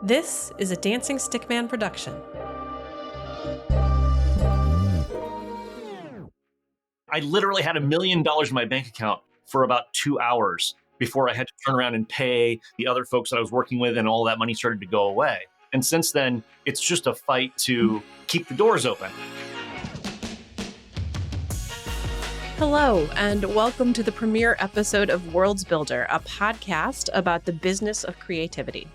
This is a Dancing Stickman production. I literally had $1 million in my bank account for about 2 hours before I had to turn around and pay the other folks that I was working with, and all that money started to go away. And since then, it's just a fight to keep the doors open. Hello, and welcome to the premiere episode of Worldsbuilder, a podcast about the business of creativity.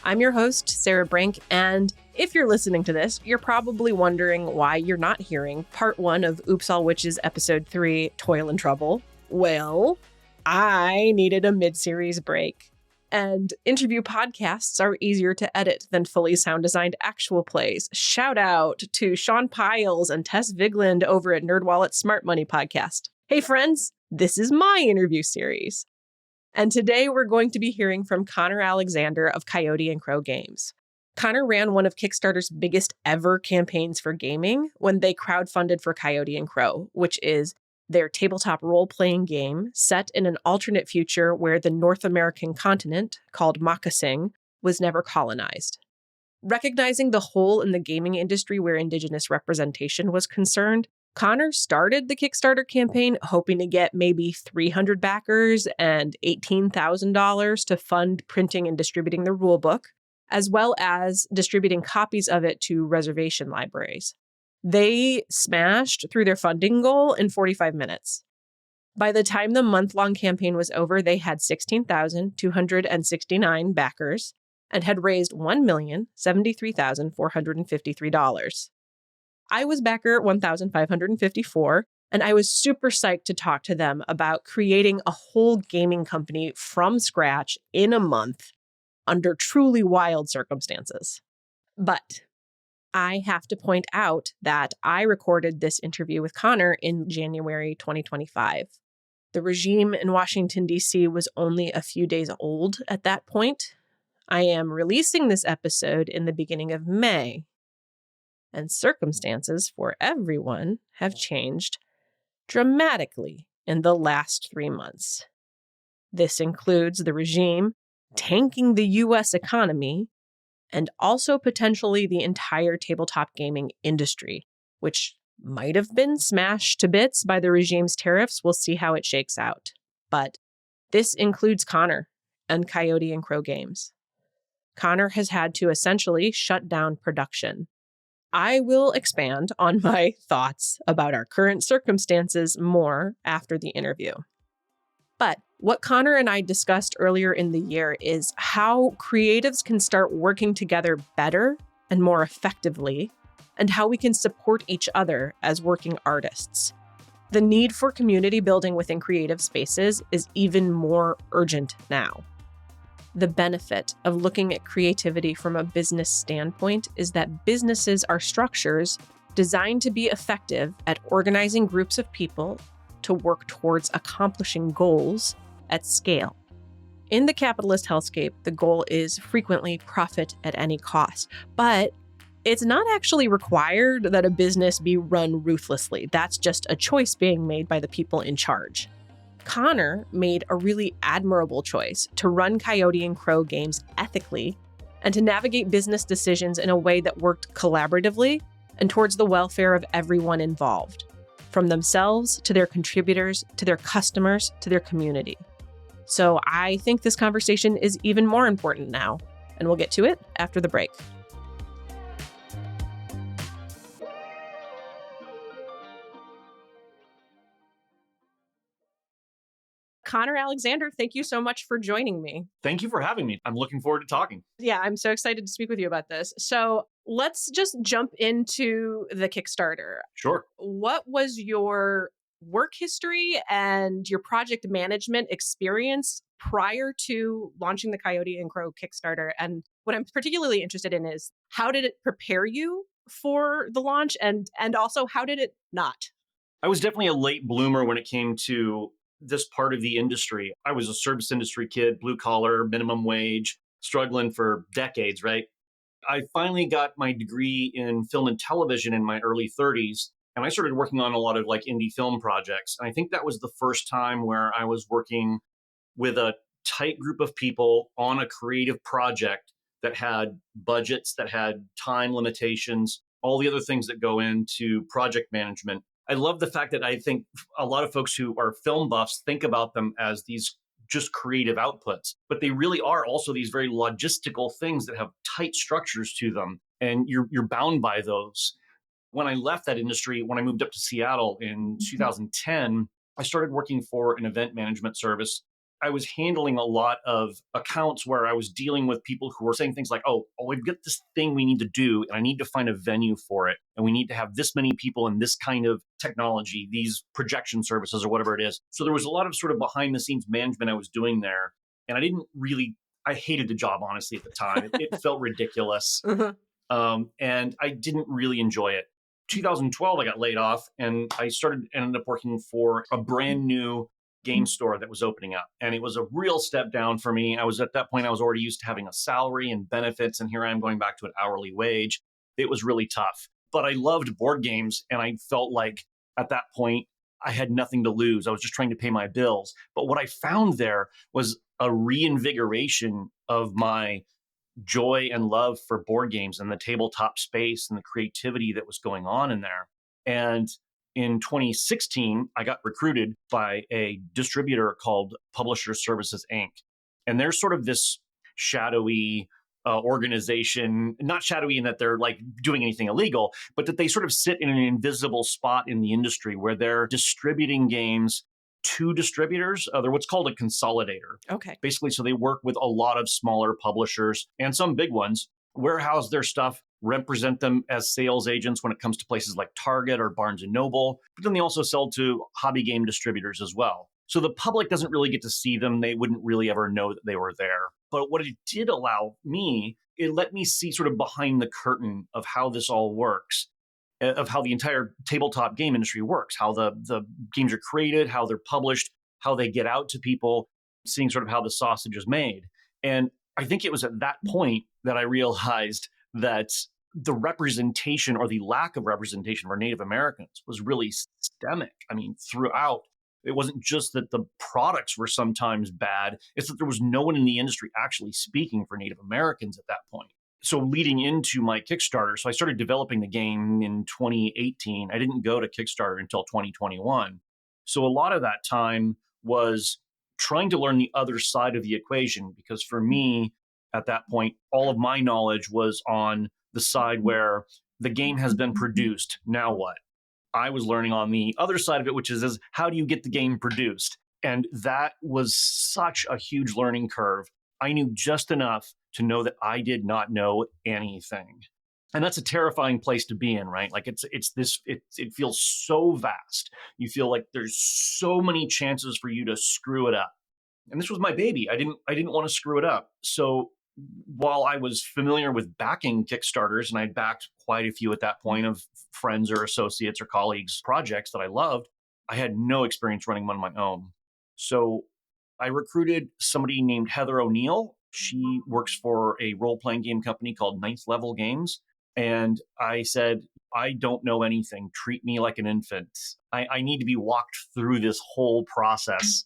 I'm your host, Sarah Brink, and if you're listening to this, you're probably wondering why you're not hearing part 1 of Oops All Witches episode 3, Toil and Trouble. Well, I needed a mid-series break, and interview podcasts are easier to edit than fully sound-designed actual plays. Shout out to Sean Piles and Tess Vigland over at NerdWallet's Smart Money podcast. Hey friends, this is my interview series. And today we're going to be hearing from Kenna Alexander of Coyote Crow Games. Kenna ran one of Kickstarter's biggest ever campaigns for gaming when they crowdfunded for Coyote Crow, which is their tabletop role-playing game set in an alternate future where the North American continent, called Moccasin, was never colonized. Recognizing the hole in the gaming industry where indigenous representation was concerned, Kenna started the Kickstarter campaign hoping to get maybe 300 backers and $18,000 to fund printing and distributing the rulebook, as well as distributing copies of it to reservation libraries. They smashed through their funding goal in 45 minutes. By the time the month-long campaign was over, they had 16,269 backers and had raised $1,073,453. I was backer 1,554, and I was super psyched to talk to them about creating a whole gaming company from scratch in a month under truly wild circumstances. But I have to point out that I recorded this interview with Kenna in January 2025. The regime in Washington, D.C. was only a few days old at that point. I am releasing this episode in the beginning of May. And circumstances for everyone have changed dramatically in the last 3 months. This includes the regime tanking the U.S. economy and also potentially the entire tabletop gaming industry, which might have been smashed to bits by the regime's tariffs. We'll see how it shakes out. But this includes Kenna and Coyote Crow Games. Kenna has had to essentially shut down production. I will expand on my thoughts about our current circumstances more after the interview. But what Kenna and I discussed earlier in the year is how creatives can start working together better and more effectively, and how we can support each other as working artists. The need for community building within creative spaces is even more urgent now. The benefit of looking at creativity from a business standpoint is that businesses are structures designed to be effective at organizing groups of people to work towards accomplishing goals at scale. In the capitalist hellscape, the goal is frequently profit at any cost, but it's not actually required that a business be run ruthlessly. That's just a choice being made by the people in charge. Kenna made a really admirable choice to run Coyote Crow Games ethically and to navigate business decisions in a way that worked collaboratively and towards the welfare of everyone involved, from themselves to their contributors, to their customers, to their community. So I think this conversation is even more important now, and we'll get to it after the break. Kenna Alexander, thank you so much for joining me. Thank you for having me. I'm looking forward to talking. Yeah, I'm so excited to speak with you about this. So let's just jump into the Kickstarter. Sure. What was your work history and your project management experience prior to launching the Coyote Crow Kickstarter? And what I'm particularly interested in is how did it prepare you for the launch, and also how did it not? I was definitely a late bloomer when it came to this part of the industry. I was a service industry kid, blue collar, minimum wage, struggling for decades, right? I finally got my degree in film and television in my early 30s, and I started working on a lot of like indie film projects. And I think that was the first time where I was working with a tight group of people on a creative project that had budgets, that had time limitations, all the other things that go into project management. I love the fact that I think a lot of folks who are film buffs think about them as these just creative outputs, but they really are also these very logistical things that have tight structures to them, and you're bound by those. When I left that industry, when I moved up to Seattle in 2010, I started working for an event management service. I was handling a lot of accounts where I was dealing with people who were saying things like, oh, we've got this thing we need to do, and I need to find a venue for it. And we need to have this many people and this kind of technology, these projection services or whatever it is. So there was a lot of sort of behind the scenes management I was doing there. And I hated the job, honestly, at the time. It felt ridiculous. And I didn't really enjoy it. 2012, I got laid off and ended up working for a brand new game store that was opening up. And it was a real step down for me. At that point, I was already used to having a salary and benefits. And here I am going back to an hourly wage. It was really tough. But I loved board games. And I felt like at that point, I had nothing to lose. I was just trying to pay my bills. But what I found there was a reinvigoration of my joy and love for board games and the tabletop space and the creativity that was going on in there. And in 2016, I got recruited by a distributor called Publisher Services Inc. And they're sort of this shadowy organization, not shadowy in that they're like doing anything illegal, but that they sort of sit in an invisible spot in the industry where they're distributing games to distributors. They're what's called a consolidator. Okay. Basically, so they work with a lot of smaller publishers and some big ones, warehouse their stuff, represent them as sales agents when it comes to places like Target or Barnes and Noble. But then they also sell to hobby game distributors as well. So the public doesn't really get to see them. They wouldn't really ever know that they were there. But what it did allow me, it let me see sort of behind the curtain of how this all works, of how the entire tabletop game industry works, how the games are created, how they're published, how they get out to people, seeing sort of how the sausage is made. And I think it was at that point that I realized that the representation or the lack of representation for Native Americans was really systemic. I mean, throughout. It wasn't just that the products were sometimes bad, it's that there was no one in the industry actually speaking for Native Americans at that point. So leading into my Kickstarter, so I started developing the game in 2018. I didn't go to Kickstarter until 2021. So a lot of that time was trying to learn the other side of the equation, because for me, at that point, all of my knowledge was on the side where the game has been produced. Now what? I was learning on the other side of it, which is how do you get the game produced? And that was such a huge learning curve. I knew just enough to know that I did not know anything. And that's a terrifying place to be in, right? Like it feels so vast. You feel like there's so many chances for you to screw it up. And this was my baby. I didn't want to screw it up. So while I was familiar with backing Kickstarters, and I'd backed quite a few at that point of friends or associates or colleagues' projects that I loved, I had no experience running one on my own. So I recruited somebody named Heather O'Neill. She works for a role-playing game company called Ninth Level Games. And I said, I don't know anything. Treat me like an infant. I need to be walked through this whole process.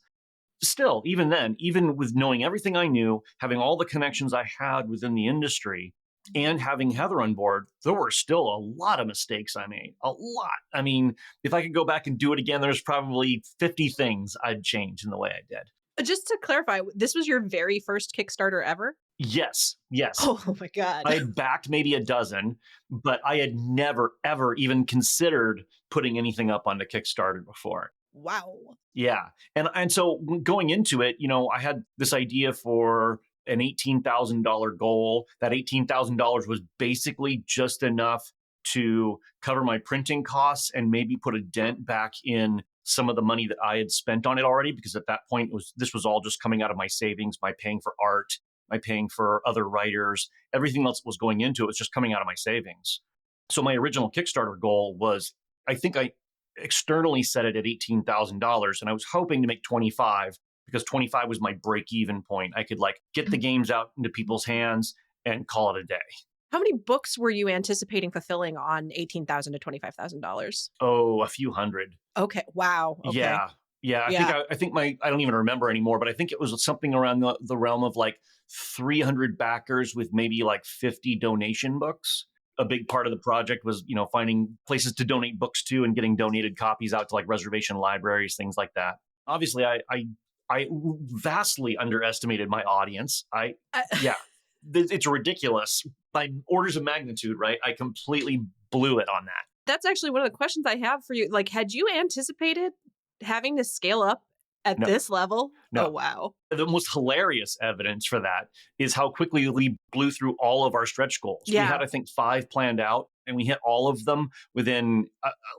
Still, even then, even with knowing everything I knew, having all the connections I had within the industry, and having Heather on board, there were still a lot of mistakes I made. A lot. I mean, if I could go back and do it again, there's probably 50 things I'd change in the way I did. Just to clarify, this was your very first Kickstarter ever? Yes. Oh my God. I had backed maybe a dozen, but I had never, ever even considered putting anything up onto Kickstarter before. Wow. Yeah. And so going into it, I had this idea for an $18,000 goal. That $18,000 was basically just enough to cover my printing costs and maybe put a dent back in some of the money that I had spent on it already, because at that point this was all just coming out of my savings, my paying for art, my paying for other writers, everything else that was going into it was just coming out of my savings. So my original Kickstarter goal was, I think I externally set it at $18,000, and I was hoping to make 25, because 25 was my break-even point. I could get the games out into people's hands and call it a day. How many books were you anticipating fulfilling on $18,000 to $25,000? Oh, a few hundred. Okay. Wow. Okay. Yeah. Yeah, Yeah. I think I don't even remember anymore, but I think it was something around the realm of like 300 backers with maybe like 50 donation books. A big part of the project was, finding places to donate books to and getting donated copies out to like reservation libraries, things like that. Obviously, I vastly underestimated my audience. Uh, Yeah, it's ridiculous by orders of magnitude, right? I completely blew it on that. That's actually one of the questions I have for you. Like, had you anticipated having to scale up at No, this level? Oh, no. wow. The most hilarious evidence for that is how quickly we blew through all of our stretch goals. We Yeah. had, I think, 5 planned out, and we hit all of them within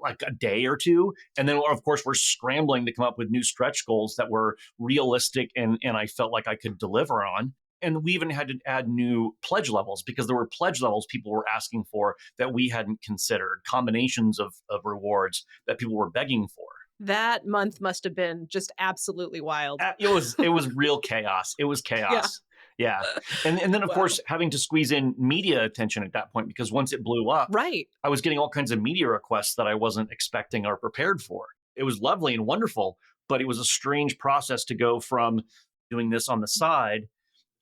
like a day or two. And then, of course, we're scrambling to come up with new stretch goals that were realistic and I felt like I could deliver on. And we even had to add new pledge levels because there were pledge levels people were asking for that we hadn't considered, combinations of rewards that people were begging for. That month must have been just absolutely wild. It was real chaos. It was Yeah. chaos. Yeah. And then of Wow. course having to squeeze in media attention at that point because once it blew up, Right. I was getting all kinds of media requests that I wasn't expecting or prepared for. It was lovely and wonderful, but it was a strange process to go from doing this on the side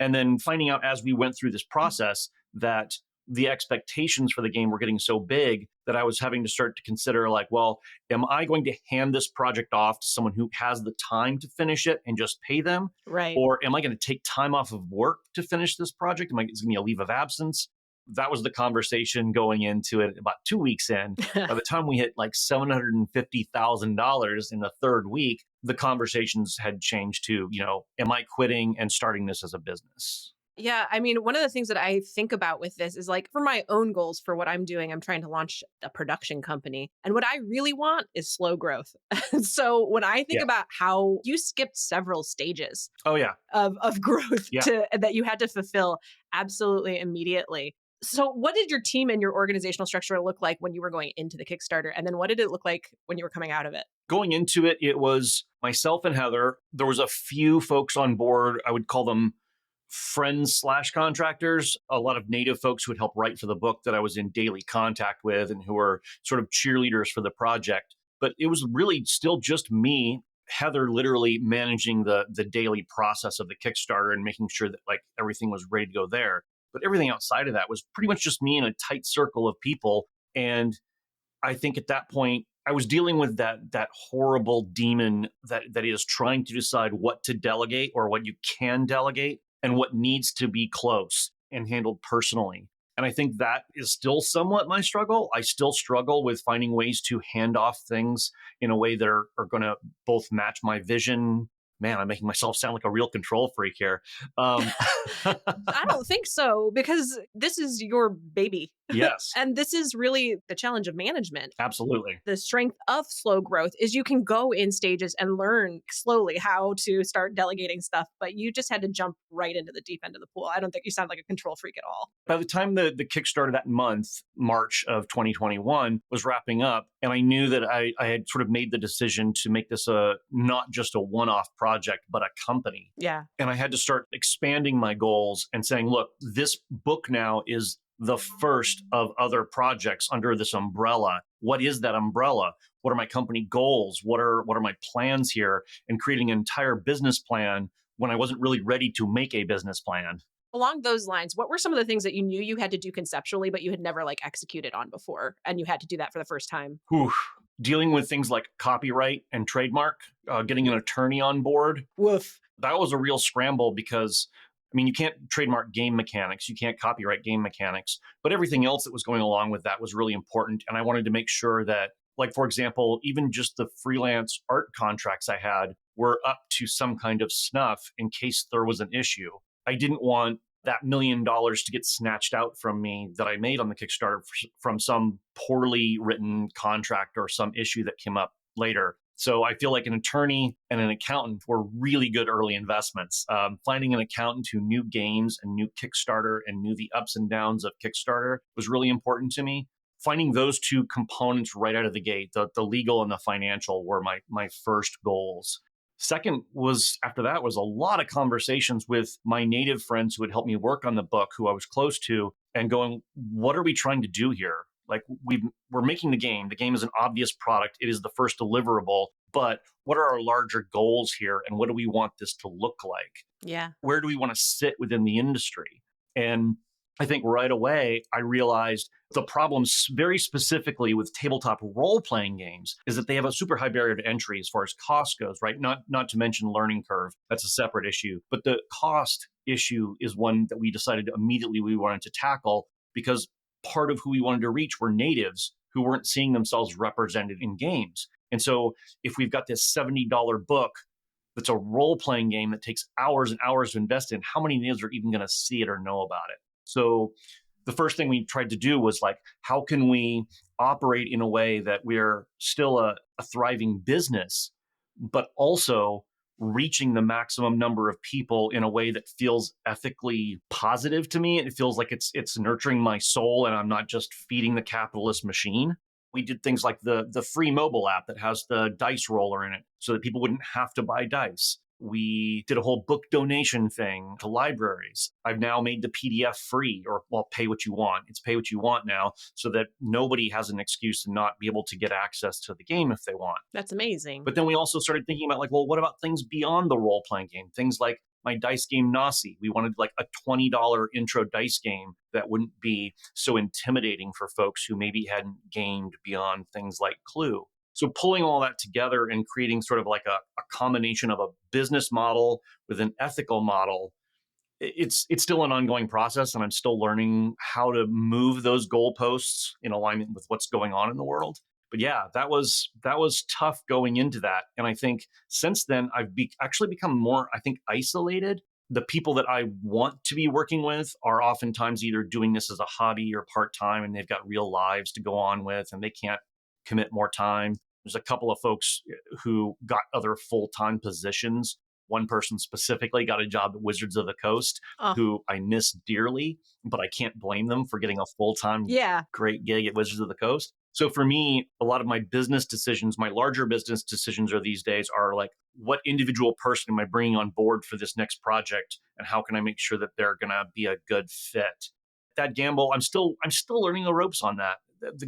and then finding out as we went through this process that the expectations for the game were getting so big that I was having to start to consider, like, well, am I going to hand this project off to someone who has the time to finish it and just pay them? Right. Or am I going to take time off of work to finish this project? Is it going to be a leave of absence? That was the conversation going into it about 2 weeks in. By the time we hit like $750,000 in the third week, the conversations had changed to, am I quitting and starting this as a business? Yeah, I mean, one of the things that I think about with this is like for my own goals for what I'm doing, I'm trying to launch a production company. And what I really want is slow growth. So when I think Yeah. about how you skipped several stages Oh, yeah. of growth Yeah. that you had to fulfill absolutely immediately. So what did your team and your organizational structure look like when you were going into the Kickstarter? And then what did it look like when you were coming out of it? Going into it, it was myself and Heather. There was a few folks on board. I would call them friends/contractors, a lot of native folks who would help write for the book that I was in daily contact with and who were sort of cheerleaders for the project. But it was really still just me, Heather literally managing the daily process of the Kickstarter and making sure that like everything was ready to go there. But everything outside of that was pretty much just me in a tight circle of people. And I think at that point, I was dealing with that horrible demon that is trying to decide what to delegate or what you can delegate and what needs to be close and handled personally. And I think that is still somewhat my struggle. I still struggle with finding ways to hand off things in a way that are going to both match my vision. Man, I'm making myself sound like a real control freak here. Um, I don't think so because this is your baby. yes, And this is really the challenge of management. absolutely. The strength of slow growth is you can go in stages and learn slowly how to start delegating stuff, but you just had to jump right into the deep end of the pool. I don't think you sound like a control freak at all. By the time the Kickstarter that month, March of 2021, was wrapping up, and I knew that I had sort of made the decision to make this not just a one-off project, but a company. Yeah. And I had to start expanding my goals and saying, look, this book now is the first of other projects under this umbrella. What is that umbrella? What are my company goals? What are my plans here? And creating an entire business plan when I wasn't really ready to make a business plan. Along those lines, what were some of the things that you knew you had to do conceptually, but you had never like executed on before, and you had to do that for the first time? Whew. Dealing with things like copyright and trademark, getting an attorney on board. Woof. That was a real scramble because I mean, you can't trademark game mechanics, you can't copyright game mechanics, but everything else that was going along with that was really important. And I wanted to make sure that, like, for example, even just the freelance art contracts I had were up to some kind of snuff in case there was an issue. I didn't want that $1 million to get snatched out from me that I made on the Kickstarter from some poorly written contract or some issue that came up later. So I feel like an attorney and an accountant were really good early investments. Finding an accountant who knew games and knew Kickstarter and knew the ups and downs of Kickstarter was really important to me. Finding those two components right out of the gate, the legal and the financial, were my first goals. Second was, after that, was a lot of conversations with my native friends who would help me work on the book, who I was close to, and going, what are we trying to do here? Like we're making the game. The game is an obvious product. It is the first deliverable. but what are our larger goals here? And what do we want this to look like? Yeah. Where do we want to sit within the industry? And I think right away, I realized the problems very specifically with tabletop role playing games is that they have a super high barrier to entry as far as cost goes, right? Not to mention learning curve. That's a separate issue. But the cost issue is one that we decided immediately we wanted to tackle because part of who we wanted to reach were natives who weren't seeing themselves represented in games. And so if we've got this $70 book that's a role playing game that takes hours and hours to invest in, how many natives are even going to see it or know about it? So the first thing we tried to do was like, how can we operate in a way that we're still a thriving business, but also reaching the maximum number of people in a way that feels ethically positive to me. It feels like it's nurturing my soul and I'm not just feeding the capitalist machine. We did things like the free mobile app that has the dice roller in it so that people wouldn't have to buy dice. We did a whole book donation thing to libraries. I've now made the PDF free, or well, pay what you want. It's pay what you want now, so that nobody has an excuse to not be able to get access to the game if they want. That's amazing. But then we also started thinking about like, well, what about things beyond the role-playing game? Things like my dice game Nasi. We wanted like a $20 intro dice game that wouldn't be so intimidating for folks who maybe hadn't gamed beyond things like Clue. So pulling all that together and creating sort of like a combination of a business model with an ethical model, it's still an ongoing process, and I'm still learning how to move those goalposts in alignment with what's going on in the world. But yeah, that was tough going into that, and I think since then I've actually become more, I think, isolated. The people that I want to be working with are oftentimes either doing this as a hobby or part time, and they've got real lives to go on with, and they can't commit more time. There's a couple of folks who got other full-time positions. One person specifically got a job at Wizards of the Coast, who I miss dearly, but I can't blame them for getting a full-time great gig at Wizards of the Coast. So for me, a lot of my business decisions, my larger business decisions are these days are like, what individual person am I bringing on board for this next project? And how can I make sure that they're going to be a good fit? That gamble, I'm still learning the ropes on that.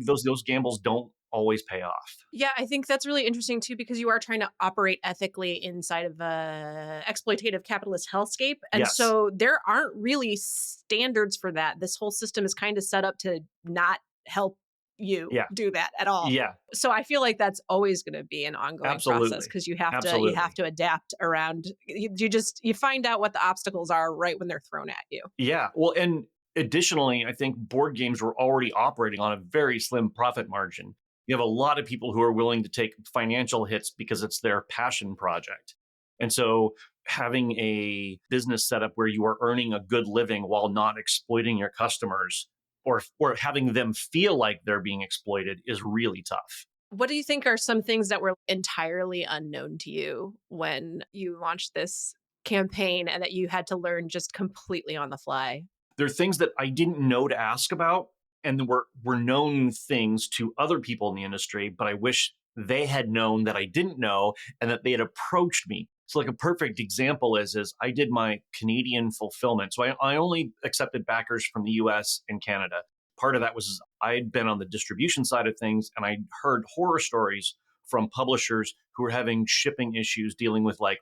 Those gambles don't always pay off. Yeah, I think that's really interesting too, because you are trying to operate ethically inside of a exploitative capitalist hellscape. And so there aren't really standards for that. This whole system is kind of set up to not help you do that at all. Yeah. So I feel like that's always going to be an ongoing process, because you have to adapt around. You find out what the obstacles are right when they're thrown at you. Yeah. Well, and additionally, I think board games were already operating on a very slim profit margin. You have a lot of people who are willing to take financial hits because it's their passion project. And so having a business setup where you are earning a good living while not exploiting your customers or having them feel like they're being exploited is really tough. What do you think are some things that were entirely unknown to you when you launched this campaign and that you had to learn just completely on the fly? There are things that I didn't know to ask about, and were known things to other people in the industry, but I wish they had known that I didn't know and that they had approached me. So like a perfect example is I did my Canadian fulfillment. So I only accepted backers from the US and Canada. Part of that was I had been on the distribution side of things, and I heard horror stories from publishers who were having shipping issues dealing with like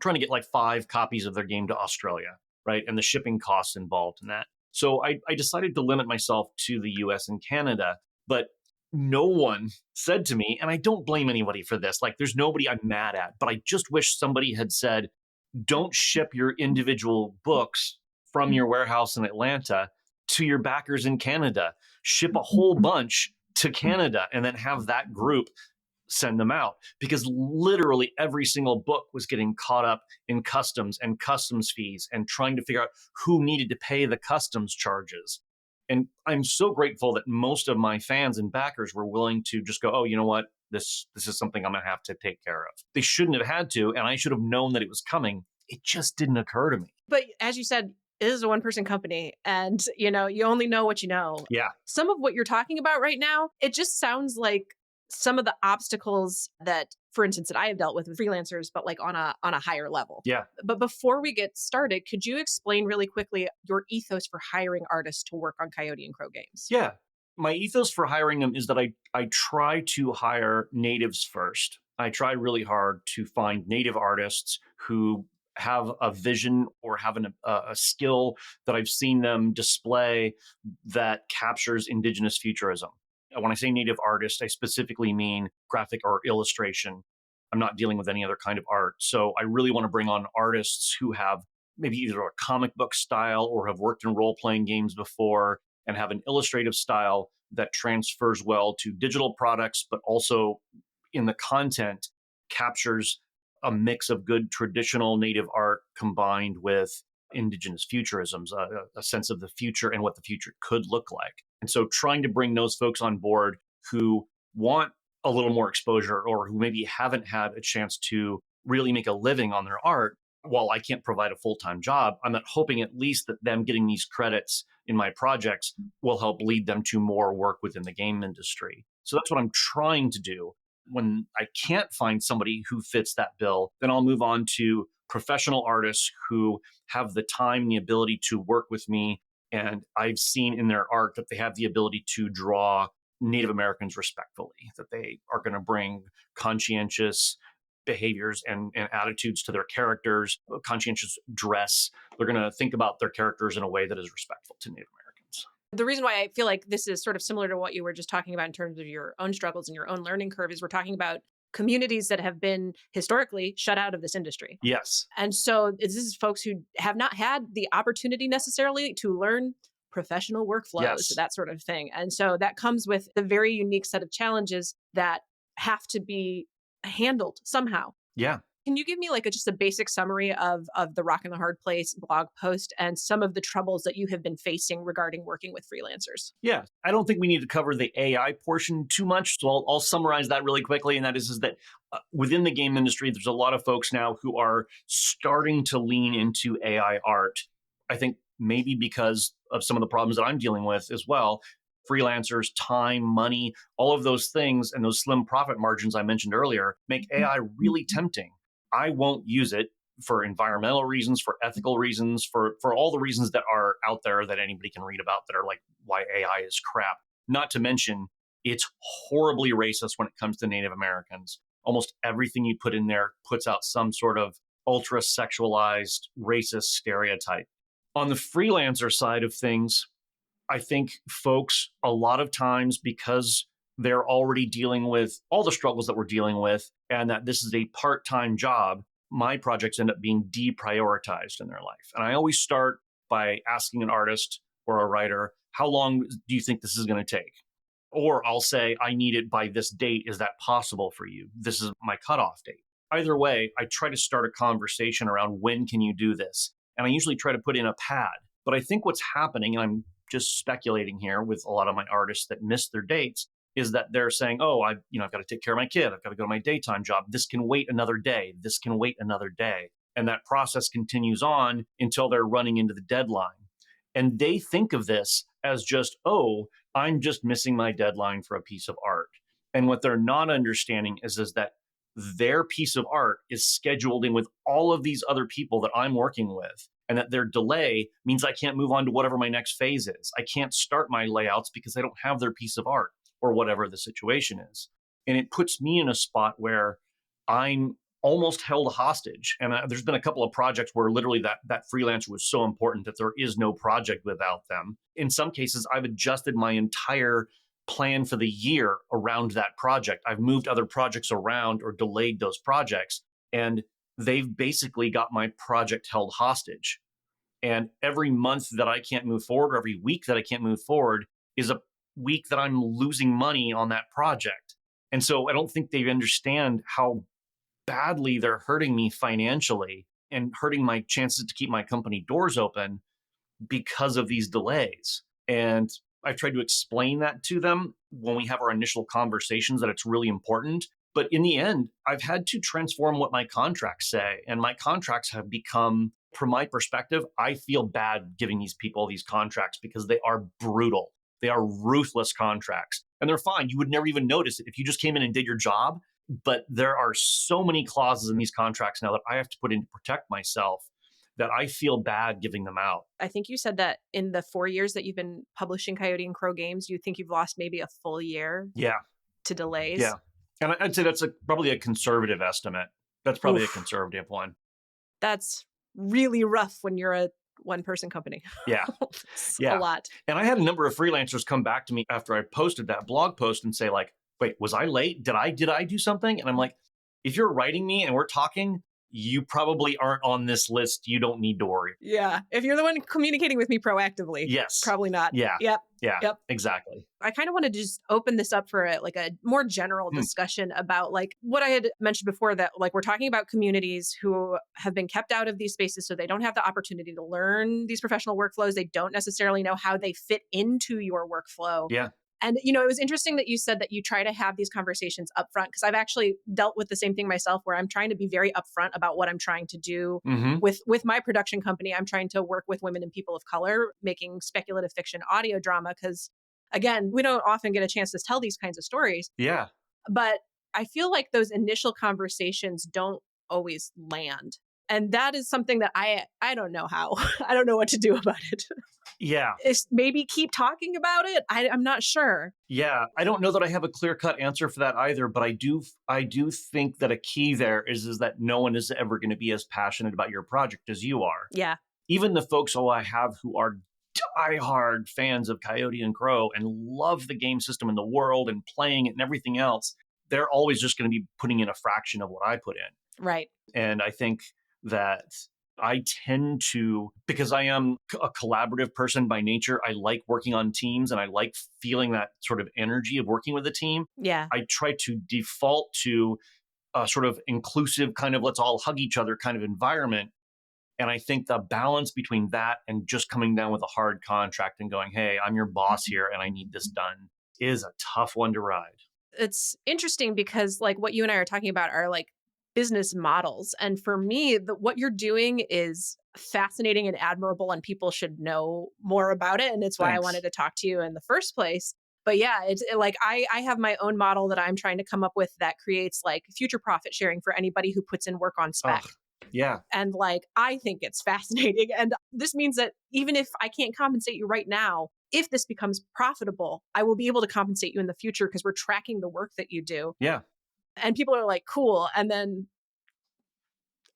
trying to get like 5 copies of their game to Australia, right? And the shipping costs involved in that. So I decided to limit myself to the US and Canada, but no one said to me, and I don't blame anybody for this, like there's nobody I'm mad at, but I just wish somebody had said, don't ship your individual books from your warehouse in Atlanta to your backers in Canada. Ship a whole bunch to Canada and then have that group send them out, because literally every single book was getting caught up in customs and customs fees and trying to figure out who needed to pay the customs charges. And I'm so grateful that most of my fans and backers were willing to just go, oh, you know what? This is something I'm going to have to take care of. They shouldn't have had to, and I should have known that it was coming. It just didn't occur to me. But as you said, it is a one-person company, and you only know what you know. Yeah. Some of what you're talking about right now, it just sounds like some of the obstacles that, for instance, that I have dealt with freelancers, but like on a higher level. Yeah. But before we get started, could you explain really quickly your ethos for hiring artists to work on Coyote and Crow Games? Yeah. My ethos for hiring them is that I try to hire natives first. I try really hard to find native artists who have a vision or have a skill that I've seen them display that captures indigenous futurism. When I say native artist, I specifically mean graphic or illustration. I'm not dealing with any other kind of art. So I really want to bring on artists who have maybe either a comic book style or have worked in role playing games before and have an illustrative style that transfers well to digital products, but also in the content captures a mix of good traditional native art combined with indigenous futurisms, a sense of the future and what the future could look like. And so trying to bring those folks on board who want a little more exposure or who maybe haven't had a chance to really make a living on their art, while I can't provide a full-time job, I'm not hoping at least that them getting these credits in my projects will help lead them to more work within the game industry. So that's what I'm trying to do. When I can't find somebody who fits that bill, then I'll move on to professional artists who have the time and the ability to work with me. And I've seen in their art that they have the ability to draw Native Americans respectfully, that they are going to bring conscientious behaviors and attitudes to their characters, conscientious dress. They're going to think about their characters in a way that is respectful to Native Americans. The reason why I feel like this is sort of similar to what you were just talking about in terms of your own struggles and your own learning curve is we're talking about communities that have been historically shut out of this industry. Yes. And so this is folks who have not had the opportunity necessarily to learn professional workflows, Yes. that sort of thing. And so that comes with a very unique set of challenges that have to be handled somehow. Yeah. Can you give me like just a basic summary of the Rock in the Hard Place blog post and some of the troubles that you have been facing regarding working with freelancers? Yeah. I don't think we need to cover the AI portion too much. So I'll summarize that really quickly. And that is that within the game industry, there's a lot of folks now who are starting to lean into AI art. I think maybe because of some of the problems that I'm dealing with as well. Freelancers, time, money, all of those things and those slim profit margins I mentioned earlier make AI really tempting. I won't use it for environmental reasons, for ethical reasons, for all the reasons that are out there that anybody can read about that are like why AI is crap. Not to mention, it's horribly racist when it comes to Native Americans. Almost everything you put in there puts out some sort of ultra sexualized racist stereotype. On the freelancer side of things, I think folks, a lot of times, because they're already dealing with all the struggles that we're dealing with, and that this is a part-time job, my projects end up being deprioritized in their life. And I always start by asking an artist or a writer, how long do you think this is going to take? Or I'll say, I need it by this date. Is that possible for you? This is my cutoff date. Either way, I try to start a conversation around when can you do this? And I usually try to put in a pad. But I think what's happening, and I'm just speculating here with a lot of my artists that miss their dates, is that they're saying, oh, I've got to take care of my kid. I've got to go to my daytime job. This can wait another day. This can wait another day. And that process continues on until they're running into the deadline. And they think of this as just, oh, I'm just missing my deadline for a piece of art. And what they're not understanding is that their piece of art is scheduled in with all of these other people that I'm working with. And that their delay means I can't move on to whatever my next phase is. I can't start my layouts because I don't have their piece of art or whatever the situation is. And it puts me in a spot where I'm almost held hostage. And there's been a couple of projects where literally that freelancer was so important that there is no project without them. In some cases, I've adjusted my entire plan for the year around that project. I've moved other projects around or delayed those projects. And they've basically got my project held hostage. And every month that I can't move forward, or every week that I can't move forward, is a week that I'm losing money on that project. And so I don't think they understand how badly they're hurting me financially and hurting my chances to keep my company doors open because of these delays. And I've tried to explain that to them when we have our initial conversations, that it's really important. But in the end, I've had to transform what my contracts say. And my contracts have become, from my perspective, I feel bad giving these people these contracts because they are brutal. They are ruthless contracts. And they're fine. You would never even notice it if you just came in and did your job. But there are so many clauses in these contracts now that I have to put in to protect myself that I feel bad giving them out. I think you said that in the 4 years that you've been publishing Coyote and Crow Games, you think you've lost maybe a full year Yeah. to delays. Yeah. And I'd say that's probably a conservative estimate. That's probably a Oof, conservative one. that's really rough when you're a one person company. Yeah. It's a Yeah. lot. And I had a number of freelancers come back to me after I posted that blog post and say, like, wait, was I late? Did I do something? And I'm like, if you're writing me and we're talking, you probably aren't on this list. You don't need to worry. Yeah. If you're the one communicating with me proactively, Yes. probably not. Yeah. Yep. Yeah. Yep. Exactly. I kind of want to just open this up for a more general Hmm. discussion about like what I had mentioned before, that like we're talking about communities who have been kept out of these spaces, so they don't have the opportunity to learn these professional workflows. They don't necessarily know how they fit into your workflow. Yeah. And it was interesting that you said that you try to have these conversations up front, because I've actually dealt with the same thing myself, where I'm trying to be very upfront about what I'm trying to do Mm-hmm. with my production company. I'm trying to work with women and people of color making speculative fiction audio drama, because again, we don't often get a chance to tell these kinds of stories. Yeah. But I feel like those initial conversations don't always land. And that is something that I don't know how. I don't know what to do about it. Yeah. Is maybe keep talking about it. I'm not sure. Yeah. I don't know that I have a clear-cut answer for that either, but I do think that a key there is that no one is ever going to be as passionate about your project as you are. Yeah. Even the folks who I have who are diehard fans of Coyote and Crow and love the game system and the world and playing it and everything else, they're always just going to be putting in a fraction of what I put in. Right. And I think that I tend to, because I am a collaborative person by nature, I like working on teams and I like feeling that sort of energy of working with a team. Yeah. I try to default to a sort of inclusive kind of let's all hug each other kind of environment. And I think the balance between that and just coming down with a hard contract and going, hey, I'm your boss here and I need this done is a tough one to ride. It's interesting because like what you and I are talking about are like business models. And for me, what you're doing is fascinating and admirable, and people should know more about it. And it's why I Thanks. wanted to talk to you in the first place. But yeah, like I have my own model that I'm trying to come up with that creates like future profit sharing for anybody who puts in work on spec. Ugh, yeah. And like, I think it's fascinating. And this means that even if I can't compensate you right now, if this becomes profitable, I will be able to compensate you in the future because we're tracking the work that you do. Yeah. And people are like, cool. And then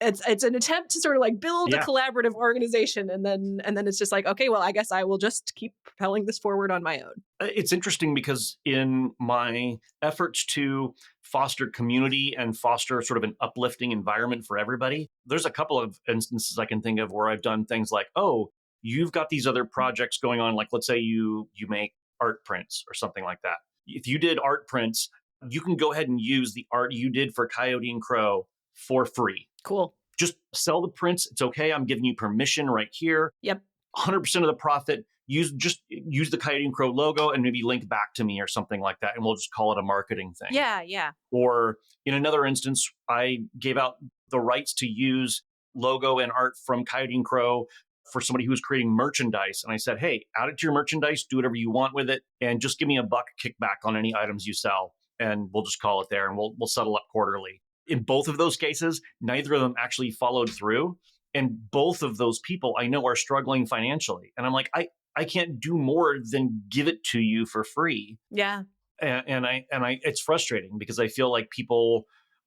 it's an attempt to sort of like build a Yeah. collaborative organization. And then it's just like, okay, well, I guess I will just keep propelling this forward on my own. It's interesting because in my efforts to foster community and foster sort of an uplifting environment for everybody, there's a couple of instances I can think of where I've done things like, oh, you've got these other projects going on. Like, let's say you make art prints or something like that. If you did art prints, you can go ahead and use the art you did for Coyote and Crow for free. Cool. Just sell the prints. It's okay. I'm giving you permission right here. Yep. 100% of the profit, use the Coyote and Crow logo and maybe link back to me or something like that. And we'll just call it a marketing thing. Yeah. Yeah. Or in another instance, I gave out the rights to use logo and art from Coyote and Crow for somebody who was creating merchandise. And I said, hey, add it to your merchandise, do whatever you want with it, and just give me $1 kickback on any items you sell. And we'll just call it there and we'll settle up quarterly. In both of those cases, neither of them actually followed through. And both of those people I know are struggling financially. And I'm like, I can't do more than give it to you for free. Yeah. And I it's frustrating because I feel like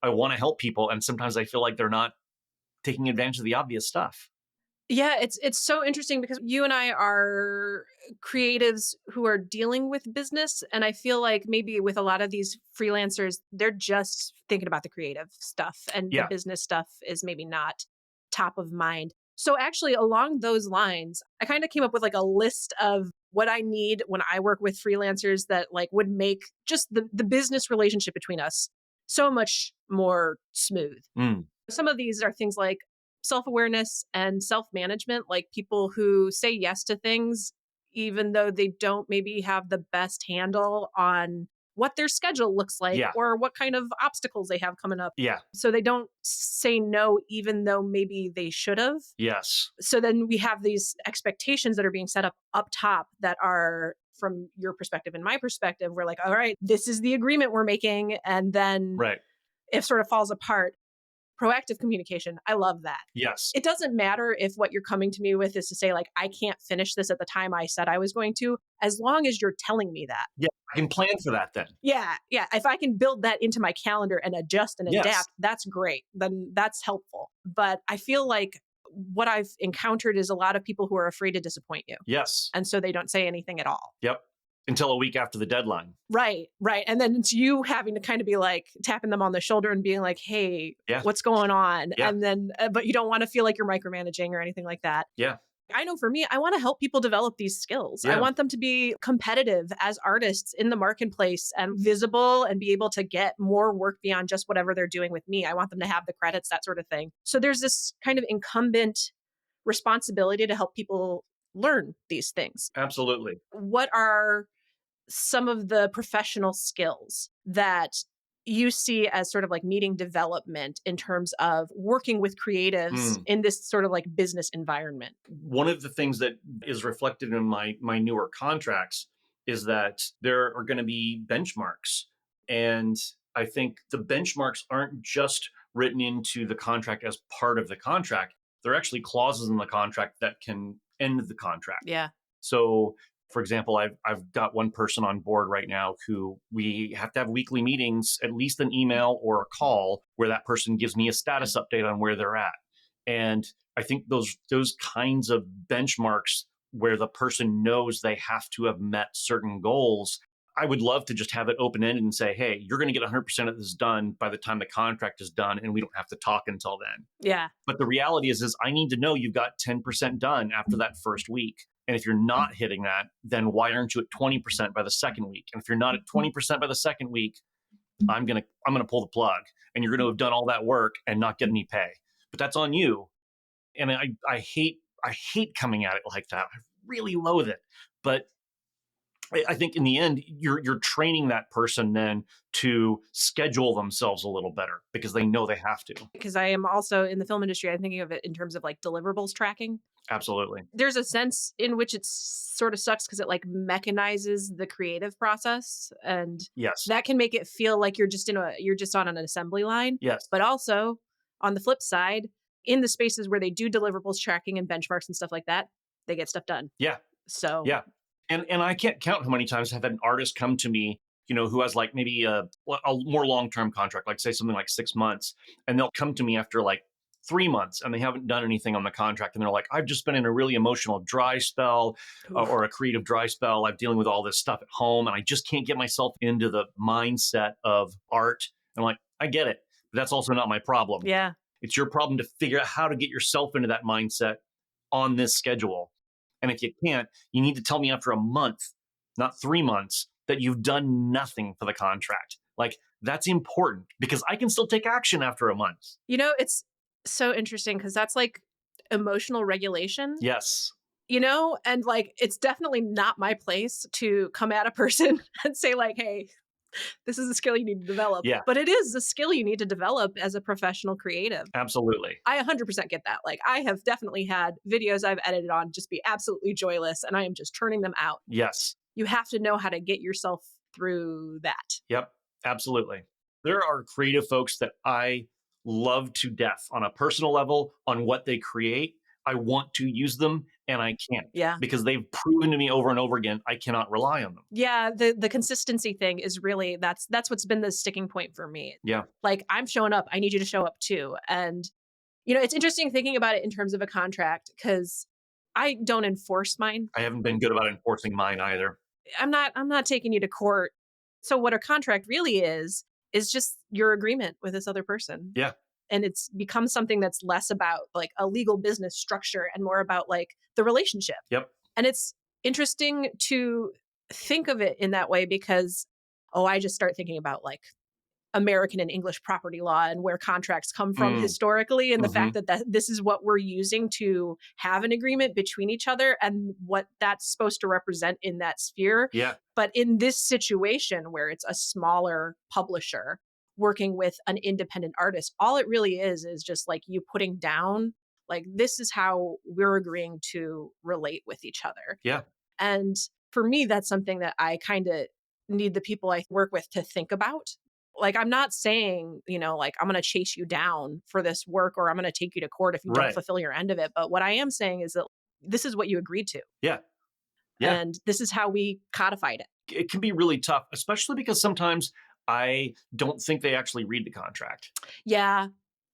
I want to help people. And sometimes I feel like they're not taking advantage of the obvious stuff. Yeah, it's so interesting because you and I are creatives who are dealing with business, and I feel like maybe with a lot of these freelancers, they're just thinking about the creative stuff, and the Yeah. business stuff is maybe not top of mind. So actually along those lines, I kind of came up with like a list of what I need when I work with freelancers that like would make just the business relationship between us so much more smooth. Mm. Some of these are things like self-awareness and self-management, like people who say yes to things, even though they don't maybe have the best handle on what their schedule looks like Yeah. or what kind of obstacles they have coming up. Yeah. So they don't say no, even though maybe they should have. Yes. So then we have these expectations that are being set up top that are from your perspective and my perspective. We're like, all right, this is the agreement we're making. And then Right. it sort of falls apart. Proactive communication. I love that. Yes. It doesn't matter if what you're coming to me with is to say, like, I can't finish this at the time I said I was going to, as long as you're telling me that. Yeah. I can plan for that then. Yeah. Yeah. If I can build that into my calendar and adjust and Yes. adapt, that's great. Then that's helpful. But I feel like what I've encountered is a lot of people who are afraid to disappoint you. Yes. And so they don't say anything at all. Yep. Until a week after the deadline. Right, right. And then it's you having to kind of be like tapping them on the shoulder and being like, hey, Yeah. what's going on? Yeah. And then, but you don't want to feel like you're micromanaging or anything like that. Yeah. I know for me, I want to help people develop these skills. I Yeah. want them to be competitive as artists in the marketplace and visible and be able to get more work beyond just whatever they're doing with me. I want them to have the credits, that sort of thing. So there's this kind of incumbent responsibility to help people learn these things. Absolutely. What are some of the professional skills that you see as sort of like needing development in terms of working with creatives in this sort of like business environment? One of the things that is reflected in my newer contracts is that there are going to be benchmarks. And I think the benchmarks aren't just written into the contract as part of the contract. They're actually clauses in the contract that can end the contract. Yeah. So, for example, I've got one person on board right now who we have to have weekly meetings, at least an email or a call where that person gives me a status update on where they're at. And I think those kinds of benchmarks where the person knows they have to have met certain goals, I would love to just have it open-ended and say, hey, you're going to get 100% of this done by the time the contract is done, and we don't have to talk until then. Yeah. But the reality is I need to know you've got 10% done after that first week. And if you're not hitting that, then why aren't you at 20% by the second week? And if you're not at 20% by the second week, I'm gonna pull the plug, and you're gonna have done all that work and not get any pay. But that's on you. And I hate coming at it like that. I really loathe it. But I think in the end, you're training that person then to schedule themselves a little better because they know they have to. Because I am also in the film industry, I'm thinking of it in terms of like deliverables tracking. Absolutely. There's a sense in which it sort of sucks because it like mechanizes the creative process, and Yes. that can make it feel like you're just on an assembly line. Yes. But also on the flip side, in the spaces where they do deliverables tracking and benchmarks and stuff like that, they get stuff done. Yeah. So yeah. And I can't count how many times I've had an artist come to me, who has like maybe a more long-term contract, like say something like 6 months, and they'll come to me after like 3 months and they haven't done anything on the contract. And they're like, I've just been in a really emotional dry spell or a creative dry spell. I'm dealing with all this stuff at home and I just can't get myself into the mindset of art. And I'm like, I get it, but that's also not my problem. Yeah. It's your problem to figure out how to get yourself into that mindset on this schedule. And if you can't, you need to tell me after a month, not 3 months, that you've done nothing for the contract. Like, that's important because I can still take action after a month. It's so interesting because that's like emotional regulation. Yes. And like, it's definitely not my place to come at a person and say like, hey, this is a skill you need to develop. Yeah. But it is a skill you need to develop as a professional creative. Absolutely. I 100% get that. Like, I have definitely had videos I've edited on just be absolutely joyless and I am just turning them out. Yes. You have to know how to get yourself through that. Yep. Absolutely. There are creative folks that I love to death on a personal level on what they create. I want to use them and I can't. Yeah. Because they've proven to me over and over again, I cannot rely on them. Yeah. The consistency thing is really, that's what's been the sticking point for me. Yeah. Like, I'm showing up. I need you to show up too. And, it's interesting thinking about it in terms of a contract because I don't enforce mine. I haven't been good about enforcing mine either. I'm not taking you to court. So what a contract really is just your agreement with this other person. Yeah. And it's become something that's less about like a legal business structure and more about like the relationship. Yep. And it's interesting to think of it in that way because, I just start thinking about like American and English property law and where contracts come from historically, and the fact that this is what we're using to have an agreement between each other and what that's supposed to represent in that sphere. Yeah. But in this situation where it's a smaller publisher working with an independent artist, all it really is just like you putting down, like, this is how we're agreeing to relate with each other. Yeah. And for me, that's something that I kind of need the people I work with to think about. Like, I'm not saying, like, I'm going to chase you down for this work or I'm going to take you to court if you don't Right. fulfill your end of it. But what I am saying is that this is what you agreed to. Yeah. Yeah. And this is how we codified it. It can be really tough, especially because sometimes I don't think they actually read the contract. Yeah.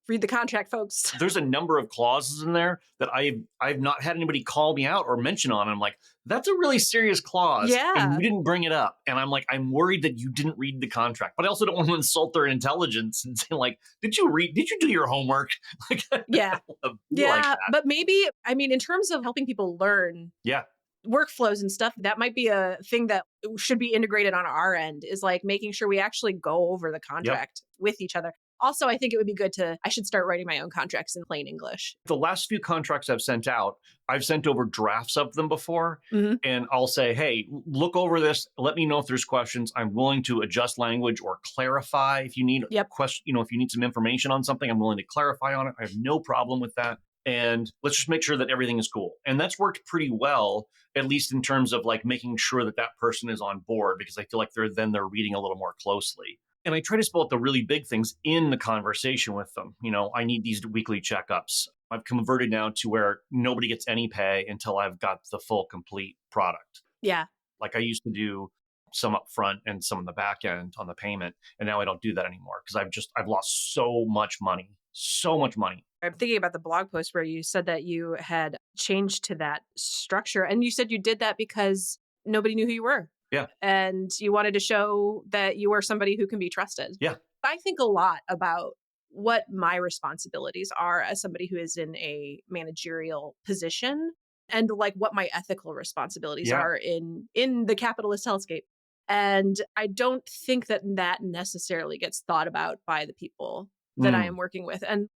Read the contract, folks. There's a number of clauses in there that I've not had anybody call me out or mention on. I'm like, that's a really serious clause. And Yeah. you didn't bring it up. And I'm like, I'm worried that you didn't read the contract. But I also don't want to insult their intelligence and say, like, did you do your homework? Like, Yeah. like Yeah. that. But maybe, in terms of helping people learn Yeah. workflows and stuff, that might be a thing that should be integrated on our end, is like making sure we actually go over the contract with each other. Also, I think it would be good I should start writing my own contracts in plain English. The last few contracts I've sent out, I've sent over drafts of them before. Mhm. And I'll say, hey, look over this. Let me know if there's questions. I'm willing to adjust language or clarify if you need Yep. if you need some information on something, I'm willing to clarify on it. I have no problem with that. And let's just make sure that everything is cool. And that's worked pretty well, at least in terms of like making sure that that person is on board, because I feel like they're reading a little more closely. And I try to spell out the really big things in the conversation with them. I need these weekly checkups. I've converted now to where nobody gets any pay until I've got the full complete product. Yeah. Like I used to do some up front and some on the back end on the payment. And now I don't do that anymore because I've lost so much money. So much money. I'm thinking about the blog post where you said that you had changed to that structure. And you said you did that because nobody knew who you were. Yeah. And you wanted to show that you are somebody who can be trusted. Yeah. I think a lot about what my responsibilities are as somebody who is in a managerial position, and like what my ethical responsibilities are in the capitalist hellscape. And I don't think that necessarily gets thought about by the people that I am working with. And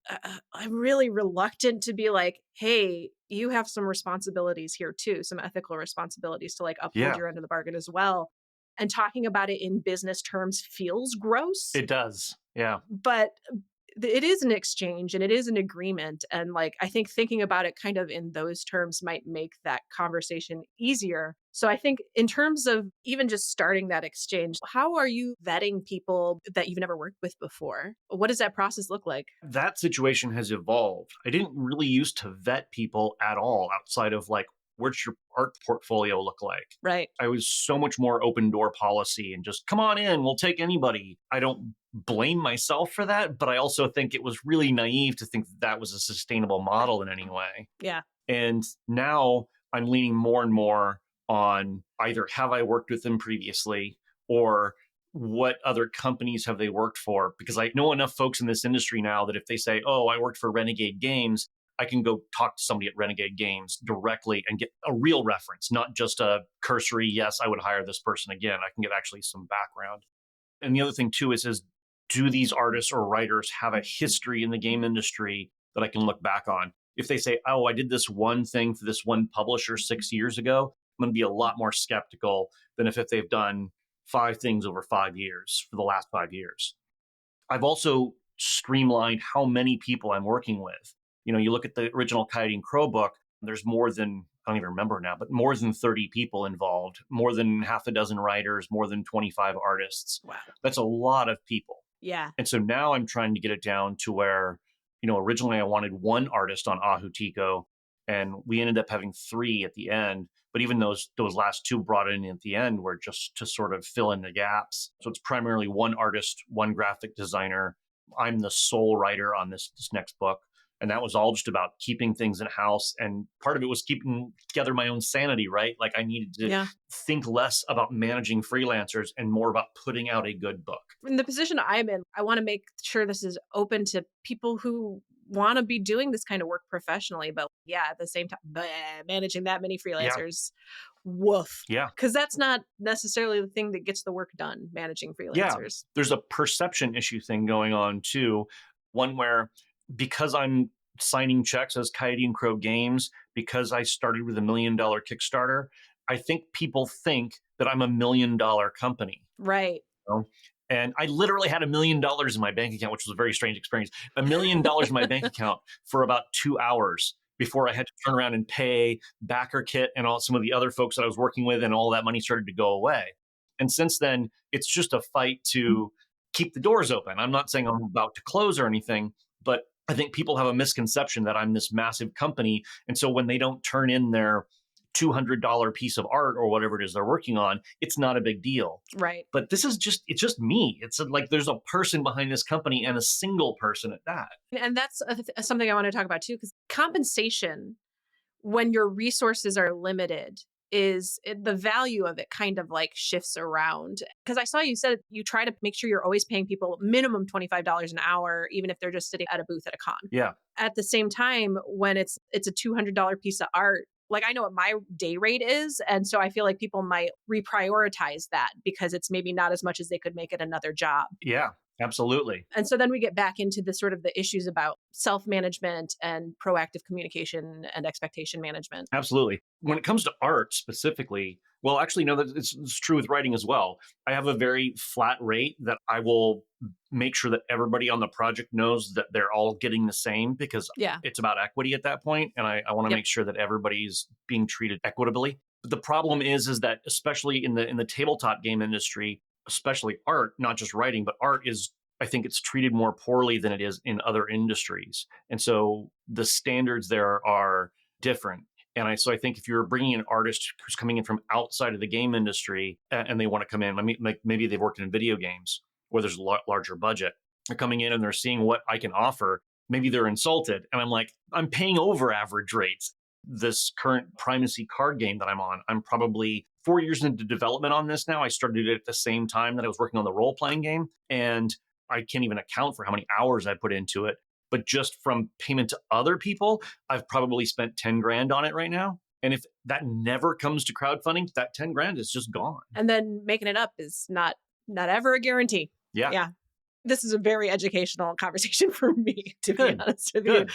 I'm really reluctant to be like, hey, you have some responsibilities here too, some ethical responsibilities to like uphold your end of the bargain as well. And talking about it in business terms feels gross. It does. Yeah. But it is an exchange and it is an agreement. And like, I think thinking about it kind of in those terms might make that conversation easier. So I think in terms of even just starting that exchange, how are you vetting people that you've never worked with before? What does that process look like? That situation has evolved. I didn't really used to vet people at all outside of like, what's your art portfolio look like? Right. I was so much more open door policy and just come on in, we'll take anybody. I don't blame myself for that, but I also think it was really naive to think that was a sustainable model in any way. Yeah. And now I'm leaning more and more on either have I worked with them previously or what other companies have they worked for? Because I know enough folks in this industry now that if they say, oh, I worked for Renegade Games, I can go talk to somebody at Renegade Games directly and get a real reference, not just a cursory, yes, I would hire this person again. I can get actually some background. And the other thing too is do these artists or writers have a history in the game industry that I can look back on? If they say, oh, I did this one thing for this one publisher 6 years ago, I'm going to be a lot more skeptical than if they've done 5 things over 5 years for the last 5 years. I've also streamlined how many people I'm working with. You look at the original Coyote Crow book, there's more than, I don't even remember now, but more than 30 people involved, more than half a dozen writers, more than 25 artists. Wow. That's a lot of people. Yeah. And so now I'm trying to get it down to where, originally I wanted one artist on Ahutiko, and we ended up having 3 at the end. But even those last 2 brought in at the end were just to sort of fill in the gaps. So it's primarily one artist, one graphic designer. I'm the sole writer on this next book. And that was all just about keeping things in house. And part of it was keeping together my own sanity, right? Like I needed to think less about managing freelancers and more about putting out a good book. In the position I'm in, I want to make sure this is open to people who want to be doing this kind of work professionally. But at the same time, managing that many freelancers, woof. Yeah. Because that's not necessarily the thing that gets the work done, managing freelancers. Yeah. There's a perception issue thing going on too. One where because I'm signing checks as Coyote Crow Games, because I started with $1 million Kickstarter, I think people think that I'm $1 million company. Right. And I literally had $1 million in my bank account, which was a very strange experience. $1 million in my bank account for about 2 hours before I had to turn around and pay backer kit and all some of the other folks that I was working with, and all that money started to go away. And since then, it's just a fight to keep the doors open. I'm not saying I'm about to close or anything, but I think people have a misconception that I'm this massive company. And so when they don't turn in their $200 piece of art or whatever it is they're working on, it's not a big deal. Right. But it's just me. It's like there's a person behind this company and a single person at that. And that's something I want to talk about too, because compensation, when your resources are limited, the value of it kind of like shifts around. Because I saw you said you try to make sure you're always paying people minimum $25 an hour, even if they're just sitting at a booth at a con. Yeah. At the same time, when it's a $200 piece of art, like I know what my day rate is. And so I feel like people might reprioritize that because it's maybe not as much as they could make at another job. Yeah, absolutely. And so then we get back into the sort of the issues about self-management and proactive communication and expectation management. Absolutely. When it comes to art specifically, well, actually, no, it's true with writing as well. I have a very flat rate that I will make sure that everybody on the project knows that they're all getting the same because Yeah. it's about equity at that point, and I want to Yep. make sure that everybody's being treated equitably. But the problem is that especially in the tabletop game industry, especially art, not just writing, but art is, I think it's treated more poorly than it is in other industries. And so the standards there are different. So I think if you're bringing an artist who's coming in from outside of the game industry and they want to come in, I mean, like maybe they've worked in video games where there's a larger budget. They're coming in and they're seeing what I can offer. Maybe they're insulted. And I'm like, I'm paying over average rates. This current primacy card game that I'm on, I'm probably 4 years into development on this now. I started it at the same time that I was working on the role-playing game. And I can't even account for how many hours I put into it. But just from payment to other people, I've probably spent 10 grand on it right now. And if that never comes to crowdfunding, that 10 grand is just gone. And then making it up is not ever a guarantee. Yeah. Yeah. This is a very educational conversation for me, to be honest with you.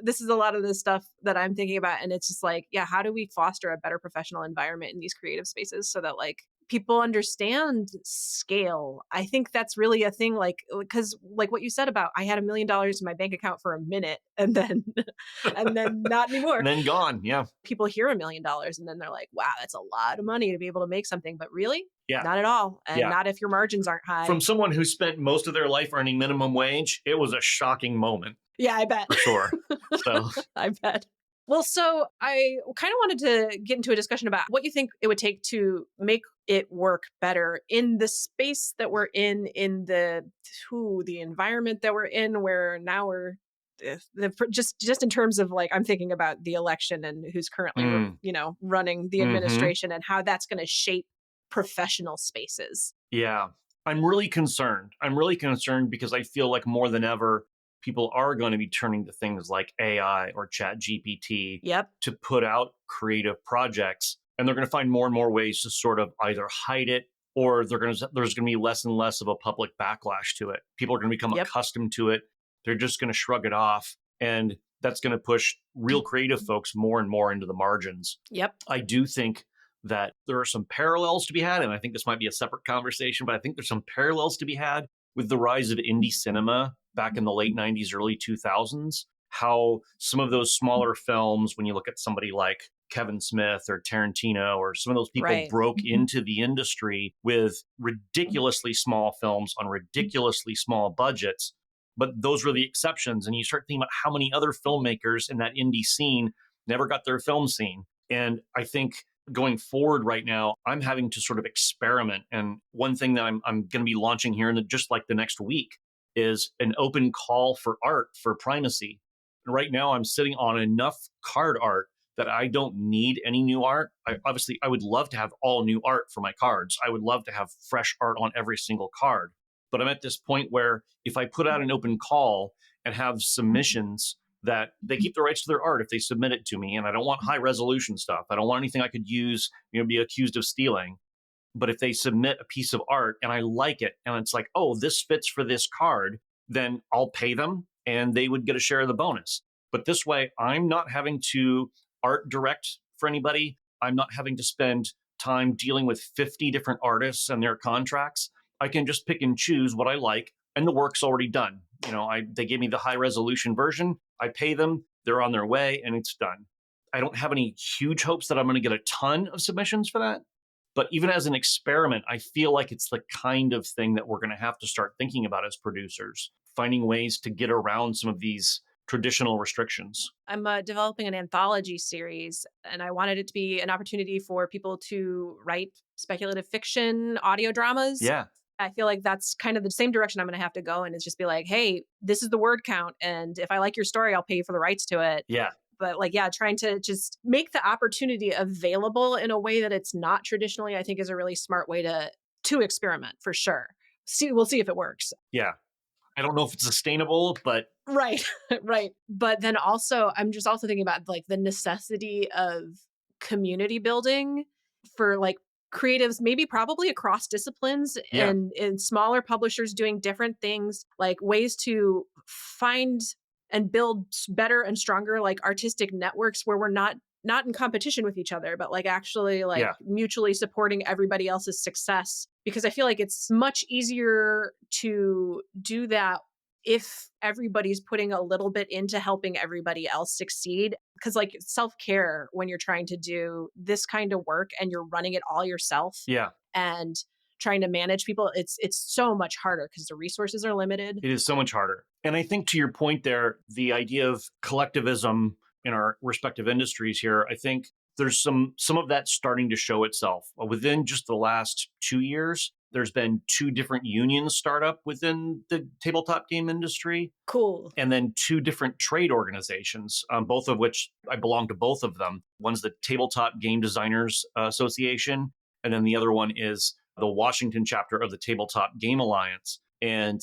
This is a lot of the stuff that I'm thinking about. And it's just like, yeah, how do we foster a better professional environment in these creative spaces so that like people understand scale? I think that's really a thing, like, because like what you said about, I had $1 million in my bank account for a minute and then not anymore. And then gone. Yeah. People hear $1 million and then they're like, wow, that's a lot of money to be able to make something. But really? Yeah. Not at all. And not if your margins aren't high. From someone who spent most of their life earning minimum wage, it was a shocking moment. Yeah, I bet. For sure. So I bet. Well, so I kind of wanted to get into a discussion about what you think it would take to make it work better in the space that we're in the environment that we're in, where now we're just in terms of like, I'm thinking about the election and who's currently, running the administration and how that's going to shape professional spaces. Yeah, I'm really concerned. Because I feel like more than ever, people are going to be turning to things like AI or Chat GPT to put out creative projects. And they're going to find more and more ways to sort of either hide it or there's going to be less and less of a public backlash to it. People are going to become accustomed to it. They're just going to shrug it off. And that's going to push real creative folks more and more into the margins. I do think that there are some parallels to be had, and I think this might be a separate conversation, but I think there's some parallels to be had with the rise of indie cinema back in the late 90s, early 2000s, how some of those smaller films, when you look at somebody like Kevin Smith or Tarantino or some of those people broke into the industry with ridiculously small films on ridiculously small budgets, but those were the exceptions. And you start thinking about how many other filmmakers in that indie scene never got their film seen. And I think going forward right now, I'm having to sort of experiment. And one thing that I'm going to be launching here in just like the next week is an open call for art for primacy. And right now I'm sitting on enough card art that I don't need any new art. I would love to have all new art for my cards. I would love to have fresh art on every single card. But I'm at this point where if I put out an open call and have submissions that they keep the rights to their art if they submit it to me. And I don't want high resolution stuff. I don't want anything I could use, be accused of stealing. But if they submit a piece of art and I like it and it's like, oh, this fits for this card, then I'll pay them and they would get a share of the bonus. But this way, I'm not having to art direct for anybody. I'm not having to spend time dealing with 50 different artists and their contracts. I can just pick and choose what I like and the work's already done. They gave me the high resolution version. I pay them, they're on their way, and it's done. I don't have any huge hopes that I'm going to get a ton of submissions for that, But even as an experiment, I feel like it's the kind of thing that we're going to have to start thinking about as producers, finding ways to get around some of these traditional restrictions. I'm developing an anthology series, and I wanted it to be an opportunity for people to write speculative fiction, audio dramas. Yeah. I feel like that's kind of the same direction I'm going to have to go in is just be like, hey, this is the word count. And if I like your story, I'll pay you for the rights to it. Yeah. But like, yeah, trying to just make the opportunity available in a way that it's not traditionally, I think is a really smart way to experiment for sure. We'll see if it works. Yeah. I don't know if it's sustainable, but Right. Right. But then also, I'm just also thinking about like the necessity of community building for like creatives, maybe probably across disciplines yeah. and smaller publishers doing different things, like ways to find and build better and stronger like artistic networks where we're not in competition with each other, but like actually like Yeah. mutually supporting everybody else's success. Because I feel like it's much easier to do that if everybody's putting a little bit into helping everybody else succeed. Because like self-care, when you're trying to do this kind of work and you're running it all yourself Yeah. and trying to manage people, it's so much harder because the resources are limited. It is so much harder. And I think to your point there, the idea of collectivism in our respective industries here, I think there's some of that starting to show itself. Within just the last 2 years, there's been 2 different unions start up within the tabletop game industry. Cool. And then 2 different trade organizations, both of which I belong to both of them. One's the Tabletop Game Designers Association, and then the other one is the Washington chapter of the Tabletop Game Alliance. And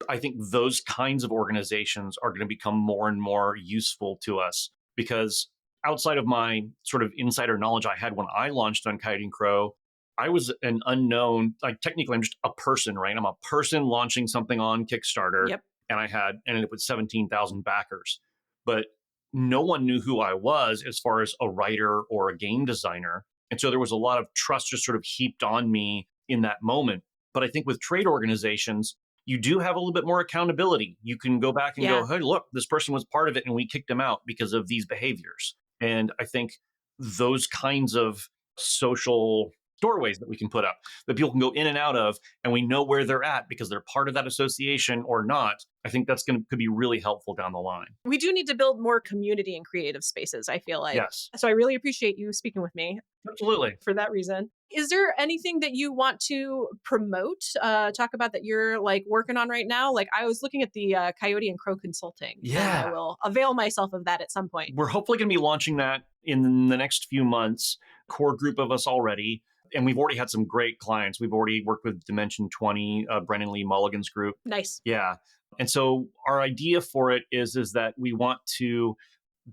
I think those kinds of organizations are going to become more and more useful to us because outside of my sort of insider knowledge I had when I launched on Coyote Crow, I was an unknown, like technically I'm just a person, right? I'm a person launching something on Kickstarter. Yep. And I ended up with 17,000 backers. But no one knew who I was as far as a writer or a game designer. And so there was a lot of trust just sort of heaped on me in that moment. But I think with trade organizations, you do have a little bit more accountability. You can go back and Yeah. go, hey, look, this person was part of it and we kicked them out because of these behaviors. And I think those kinds of social doorways that we can put up that people can go in and out of, and we know where they're at because they're part of that association or not. I think that's could be really helpful down the line. We do need to build more community and creative spaces, I feel like. Yes, So I really appreciate you speaking with me absolutely. for that reason. Is there anything that you want to promote, talk about that you're like working on right now? Like I was looking at the Coyote and Crow Consulting. Yeah. And I will avail myself of that at some point. We're hopefully going to be launching that in the next few months. Core group of us already. And we've already had some great clients. We've already worked with Dimension 20, Brennan Lee Mulligan's group. Nice. Yeah. And so our idea for it is that we want to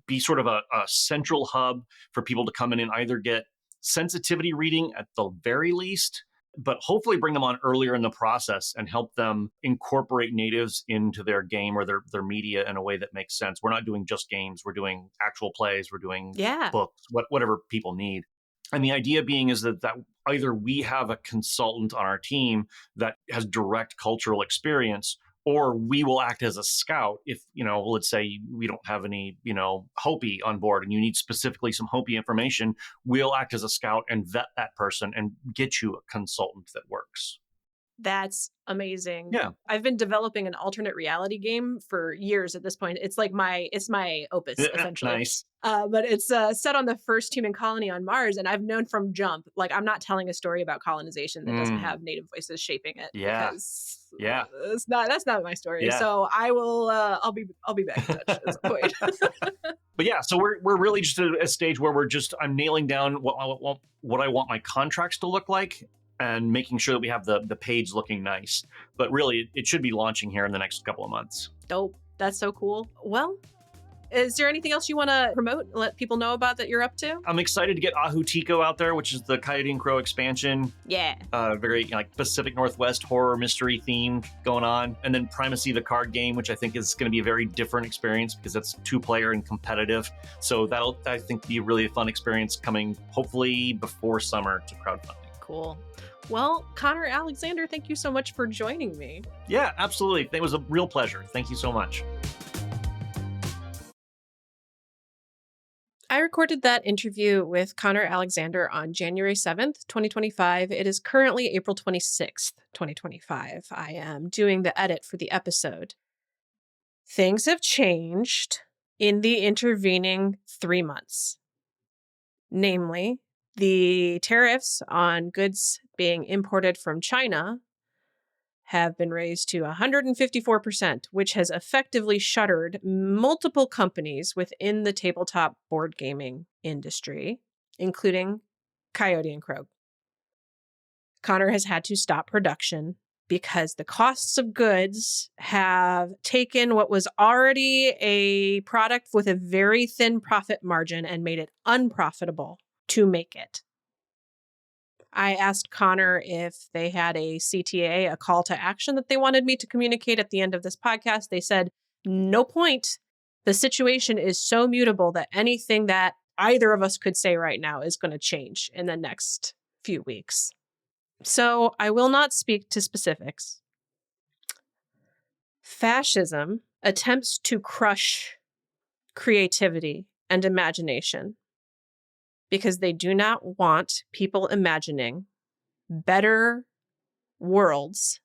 be sort of a central hub for people to come in and either get sensitivity reading at the very least, but hopefully bring them on earlier in the process and help them incorporate natives into their game or their media in a way that makes sense. We're not doing just games. We're doing actual plays. We're doing books, whatever people need. And the idea being is that either we have a consultant on our team that has direct cultural experience, or we will act as a scout if, let's say we don't have any, Hopi on board and you need specifically some Hopi information, we'll act as a scout and vet that person and get you a consultant that works. That's amazing. Yeah. I've been developing an alternate reality game for years at this point. It's like my opus, essentially. Nice. But it's set on the first human colony on Mars. And I've known from jump, like I'm not telling a story about colonization that doesn't have native voices shaping it. Yeah. Because Yeah. that's not my story. Yeah. So I will, I'll be back in touch at some point. But yeah, so we're really just at a stage where I'm nailing down what I want my contracts to look like and making sure that we have the page looking nice. But really, it should be launching here in the next couple of months. Dope. That's so cool. Well, is there anything else you want to promote, let people know about that you're up to? I'm excited to get Ahutico out there, which is the Coyote and Crow expansion. Yeah. Very Pacific Northwest horror mystery theme going on. And then Primacy, the card game, which I think is going to be a very different experience because it's 2-player and competitive. So that'll, I think, be a really fun experience coming hopefully before summer to crowdfunding. Cool. Well, Kenna Alexander, thank you so much for joining me. Yeah, absolutely. It was a real pleasure. Thank you so much. I recorded that interview with Kenna Alexander on January 7th, 2025. It is currently April 26th, 2025. I am doing the edit for the episode. Things have changed in the intervening 3 months. Namely, the tariffs on goods being imported from China have been raised to 154%, which has effectively shuttered multiple companies within the tabletop board gaming industry, including Coyote Crow. Kenna has had to stop production because the costs of goods have taken what was already a product with a very thin profit margin and made it unprofitable to make it. I asked Kenna if they had a CTA, a call to action that they wanted me to communicate at the end of this podcast. They said, no point. The situation is so mutable that anything that either of us could say right now is going to change in the next few weeks. So I will not speak to specifics. Fascism attempts to crush creativity and imagination because they do not want people imagining better worlds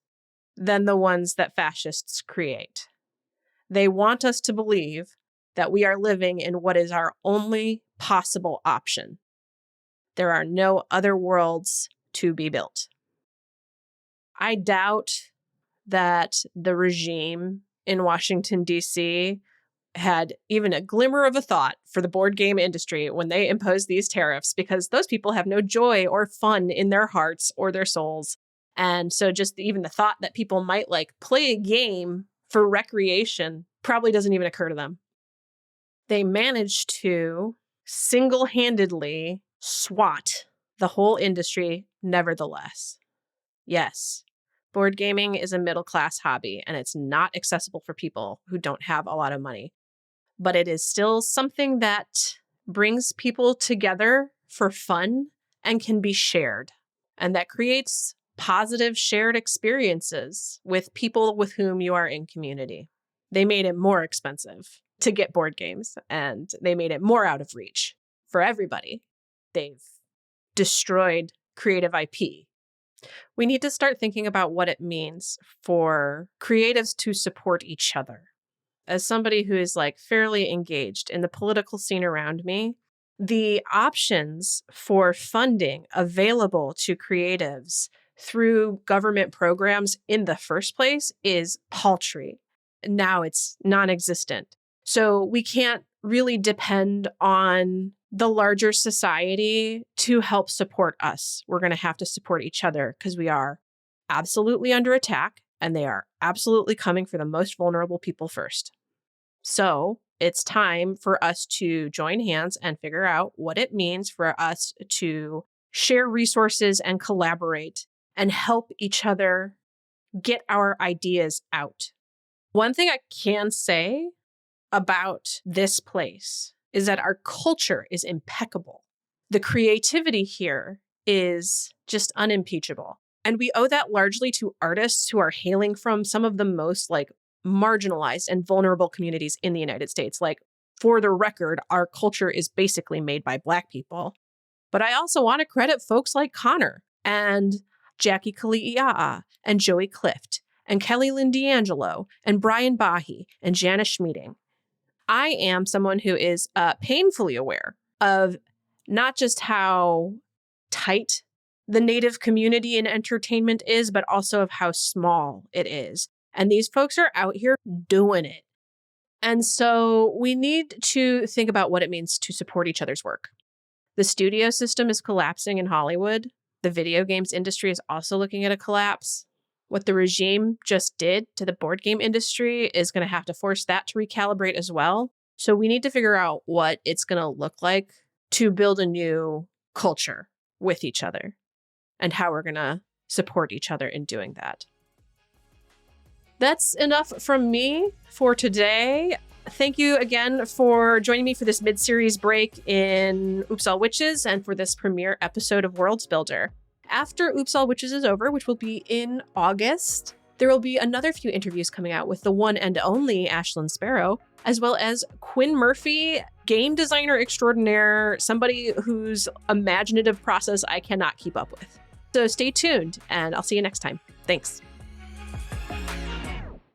than the ones that fascists create. They want us to believe that we are living in what is our only possible option. There are no other worlds to be built. I doubt that the regime in Washington, D.C. had even a glimmer of a thought for the board game industry when they imposed these tariffs, because those people have no joy or fun in their hearts or their souls. And so just even the thought that people might play a game for recreation probably doesn't even occur to them. They managed to single-handedly swat the whole industry nevertheless. Yes, board gaming is a middle-class hobby, and it's not accessible for people who don't have a lot of money. But it is still something that brings people together for fun and can be shared, and that creates positive shared experiences with people with whom you are in community. They made it more expensive to get board games, and they made it more out of reach for everybody. They've destroyed creative IP. We need to start thinking about what it means for creatives to support each other. As somebody who is fairly engaged in the political scene around me, the options for funding available to creatives through government programs in the first place is paltry. Now it's non-existent. So we can't really depend on the larger society to help support us. We're going to have to support each other because we are absolutely under attack, and they are absolutely coming for the most vulnerable people first. So it's time for us to join hands and figure out what it means for us to share resources and collaborate and help each other get our ideas out. One thing I can say about this place is that our culture is impeccable. The creativity here is just unimpeachable. And we owe that largely to artists who are hailing from some of the most marginalized and vulnerable communities in the United States. For the record, our culture is basically made by Black people. But I also want to credit folks like Kenna and Jackie Kali'ia'a and Joey Clift and Kelly Lynn D'Angelo and Brian Bahi and Jana Schmieding. I am someone who is painfully aware of not just how tight the Native community in entertainment is, but also of how small it is. And these folks are out here doing it. And so we need to think about what it means to support each other's work. The studio system is collapsing in Hollywood. The video games industry is also looking at a collapse. What the regime just did to the board game industry is going to have to force that to recalibrate as well. So we need to figure out what it's going to look like to build a new culture with each other and how we're going to support each other in doing that. That's enough from me for today. Thank you again for joining me for this mid-series break in Oops All Witches and for this premiere episode of Worldsbuilder. After Oops All Witches is over, which will be in August, There will be another few interviews coming out with the one and only Ashlyn Sparrow, as well as Quinn Murphy, game designer extraordinaire, somebody whose imaginative process I cannot keep up with. So stay tuned, and I'll see you next time. Thanks.